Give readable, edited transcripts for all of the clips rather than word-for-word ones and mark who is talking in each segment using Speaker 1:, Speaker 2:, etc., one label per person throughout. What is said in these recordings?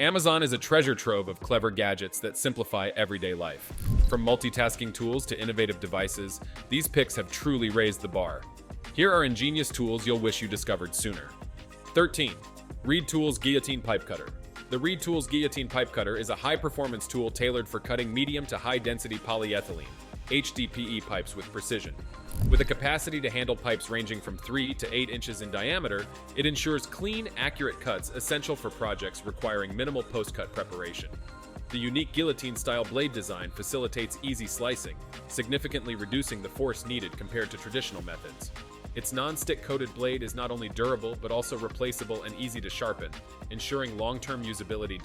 Speaker 1: Amazon is a treasure trove of clever gadgets that simplify everyday life. From multitasking tools to innovative devices, these picks have truly raised the bar. Here are ingenious tools you'll wish you discovered sooner. 13. Reed Tools Guillotine Pipe Cutter. The Reed Tools Guillotine Pipe Cutter is a high-performance tool tailored for cutting medium to high-density polyethylene (HDPE) pipes with precision. With a capacity to handle pipes ranging from 3 to 8 inches in diameter, it ensures clean, accurate cuts essential for projects requiring minimal post-cut preparation. The unique guillotine-style blade design facilitates easy slicing, significantly reducing the force needed compared to traditional methods. Its non-stick coated blade is not only durable but also replaceable and easy to sharpen, ensuring long-term usability.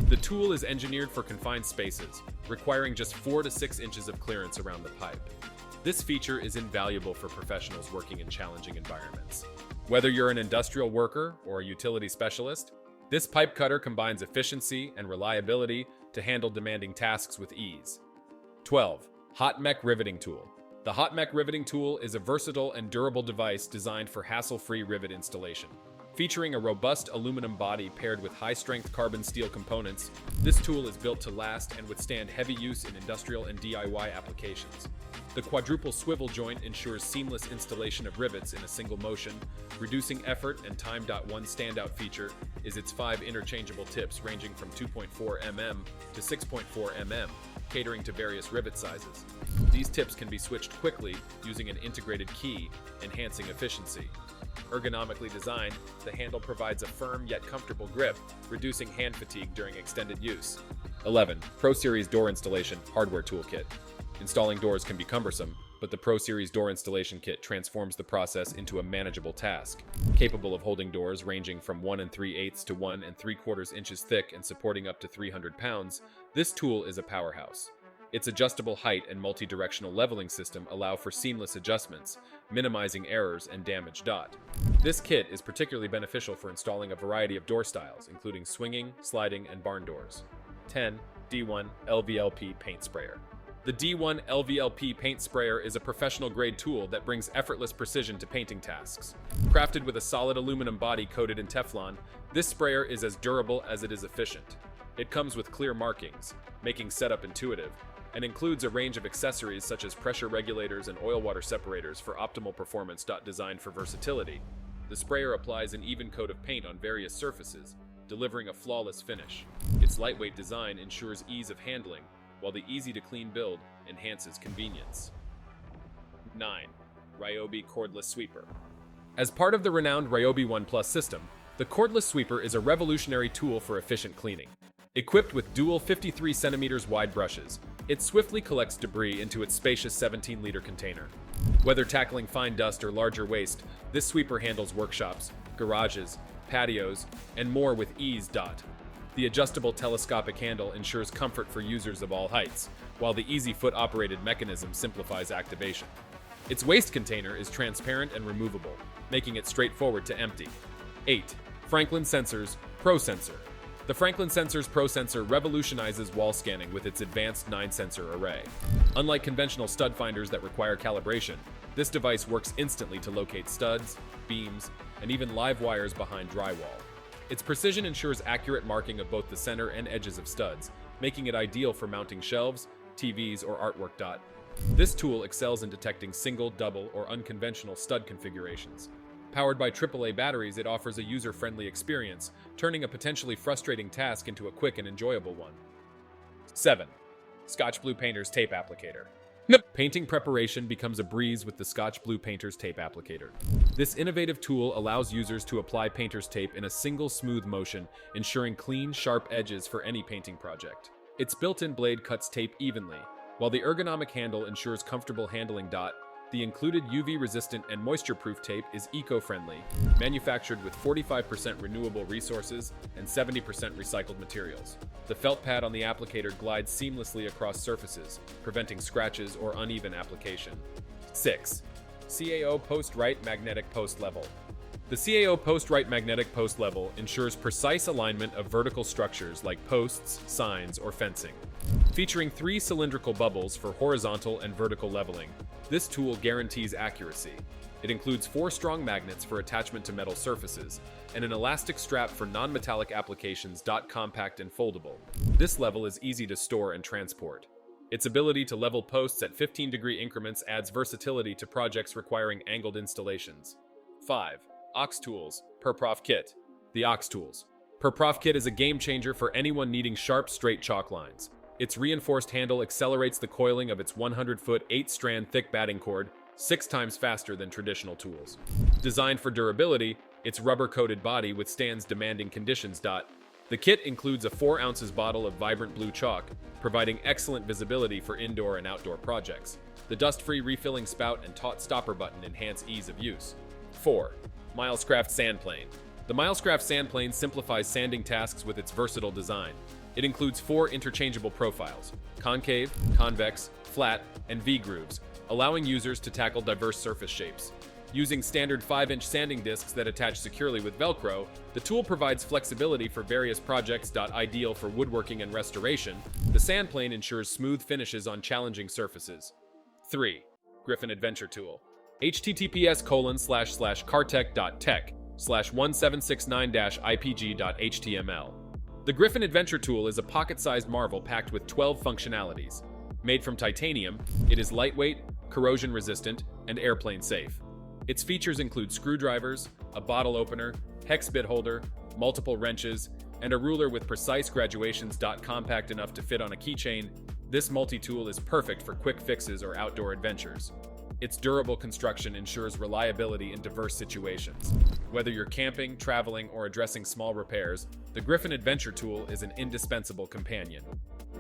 Speaker 1: The tool is engineered for confined spaces, requiring just 4 to 6 inches of clearance around the pipe. This feature is invaluable for professionals working in challenging environments. Whether you're an industrial worker or a utility specialist, this pipe cutter combines efficiency and reliability to handle demanding tasks with ease. 12. Hot Mech Riveting Tool. The Hot Mech Riveting Tool is a versatile and durable device designed for hassle-free rivet installation. Featuring a robust aluminum body paired with high-strength carbon steel components, this tool is built to last and withstand heavy use in industrial and DIY applications. The quadruple swivel joint ensures seamless installation of rivets in a single motion, reducing effort and time. One standout feature is its 5 interchangeable tips ranging from 2.4 mm to 6.4 mm, catering to various rivet sizes. These tips can be switched quickly using an integrated key, enhancing efficiency. Ergonomically designed, the handle provides a firm yet comfortable grip, reducing hand fatigue during extended use. 11. Pro Series Door Installation Hardware Toolkit. Installing doors can be cumbersome, but the Pro Series Door Installation Kit transforms the process into a manageable task. Capable of holding doors ranging from 1 3/8 to 1 3/4 inches thick and supporting up to 300 pounds, this tool is a powerhouse. Its adjustable height and multi-directional leveling system allow for seamless adjustments, minimizing errors and damage. This kit is particularly beneficial for installing a variety of door styles, including swinging, sliding, and barn doors. 10. D1 LVLP Paint Sprayer. The D1 LVLP paint sprayer is a professional-grade tool that brings effortless precision to painting tasks. Crafted with a solid aluminum body coated in Teflon, this sprayer is as durable as it is efficient. It comes with clear markings, making setup intuitive, and includes a range of accessories such as pressure regulators and oil-water separators for optimal performance. Designed for versatility, the sprayer applies an even coat of paint on various surfaces, delivering a flawless finish. Its lightweight design ensures ease of handling, while the easy-to-clean build enhances convenience. 9. Ryobi Cordless Sweeper. As part of the renowned Ryobi One Plus system, the cordless sweeper is a revolutionary tool for efficient cleaning. Equipped with dual 53 centimeters wide brushes, it swiftly collects debris into its spacious 17-liter container. Whether tackling fine dust or larger waste, this sweeper handles workshops, garages, patios, and more with ease. The adjustable telescopic handle ensures comfort for users of all heights, while the easy foot-operated mechanism simplifies activation. Its waste container is transparent and removable, making it straightforward to empty. 8. Franklin Sensors Pro Sensor. The Franklin Sensors Pro Sensor revolutionizes wall scanning with its advanced 9-sensor array. Unlike conventional stud finders that require calibration, this device works instantly to locate studs, beams, and even live wires behind drywall. Its precision ensures accurate marking of both the center and edges of studs, making it ideal for mounting shelves, TVs, or artwork. This tool excels in detecting single, double, or unconventional stud configurations. Powered by AAA batteries, it offers a user-friendly experience, turning a potentially frustrating task into a quick and enjoyable one. 7. Scotch Blue Painter's Tape Applicator. Painting preparation becomes a breeze with the Scotch Blue Painter's Tape Applicator. This innovative tool allows users to apply painter's tape in a single smooth motion, ensuring clean, sharp edges for any painting project. Its built-in blade cuts tape evenly, while the ergonomic handle ensures comfortable handling. The included UV-resistant and moisture-proof tape is eco-friendly, manufactured with 45% renewable resources and 70% recycled materials. The felt pad on the applicator glides seamlessly across surfaces, preventing scratches or uneven application. 6. CAO Post-Right Magnetic Post Level. The CAO Post-Right Magnetic Post Level ensures precise alignment of vertical structures like posts, signs, or fencing. Featuring 3 cylindrical bubbles for horizontal and vertical leveling, this tool guarantees accuracy. It includes 4 strong magnets for attachment to metal surfaces, and an elastic strap for non-metallic applications. Compact and foldable. This level is easy to store and transport. Its ability to level posts at 15-degree increments adds versatility to projects requiring angled installations. 5. Ox Tools Per Prof Kit. The Ox Tools Per Prof Kit is a game changer for anyone needing sharp, straight chalk lines. Its reinforced handle accelerates the coiling of its 100-foot, 8-strand thick batting cord 6 times faster than traditional tools. Designed for durability, its rubber-coated body withstands demanding conditions. The kit includes a 4 ounces bottle of vibrant blue chalk, providing excellent visibility for indoor and outdoor projects. The dust-free refilling spout and taut stopper button enhance ease of use. 4. Milescraft Sandplane. The Milescraft Sandplane simplifies sanding tasks with its versatile design. It includes 4 interchangeable profiles: concave, convex, flat, and V-grooves, allowing users to tackle diverse surface shapes. Using standard 5-inch sanding discs that attach securely with Velcro, the tool provides flexibility for various projects. Ideal for woodworking and restoration, the Sandplane ensures smooth finishes on challenging surfaces. 3. Griffin Adventure Tool. https://cartech.tech/1769-ipg.html. The Griffin Adventure Tool is a pocket-sized marvel packed with 12 functionalities. Made from titanium, it is lightweight, corrosion-resistant, and airplane-safe. Its features include screwdrivers, a bottle opener, hex bit holder, multiple wrenches, and a ruler with precise graduations. Compact enough to fit on a keychain, this multi-tool is perfect for quick fixes or outdoor adventures. Its durable construction ensures reliability in diverse situations. Whether you're camping, traveling, or addressing small repairs, the Griffin Adventure Tool is an indispensable companion.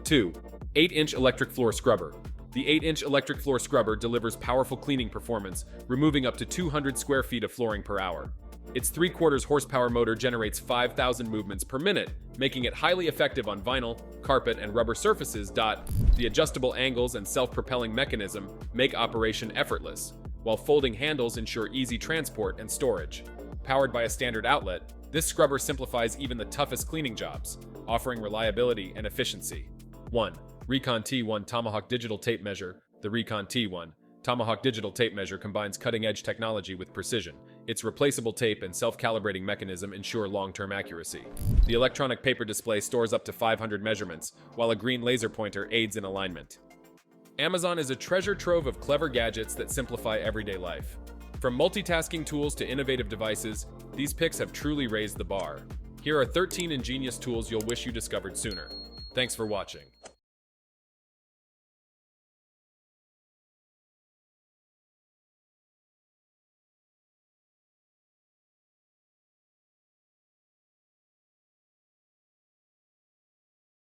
Speaker 1: 2. 8-inch Electric Floor Scrubber. The 8-inch electric floor scrubber delivers powerful cleaning performance, removing up to 200 square feet of flooring per hour. Its 3/4 horsepower motor generates 5,000 movements per minute, making it highly effective on vinyl, carpet, and rubber surfaces. The adjustable angles and self-propelling mechanism make operation effortless, while folding handles ensure easy transport and storage. Powered by a standard outlet, this scrubber simplifies even the toughest cleaning jobs, offering reliability and efficiency. 1. Recon T1 Tomahawk Digital Tape Measure. The Recon T1 Tomahawk Digital Tape Measure combines cutting-edge technology with precision. Its replaceable tape and self-calibrating mechanism ensure long-term accuracy. The electronic paper display stores up to 500 measurements, while a green laser pointer aids in alignment. Amazon is a treasure trove of clever gadgets that simplify everyday life. From multitasking tools to innovative devices, these picks have truly raised the bar. Here are 13 ingenious tools you'll wish you discovered sooner. Thanks for watching.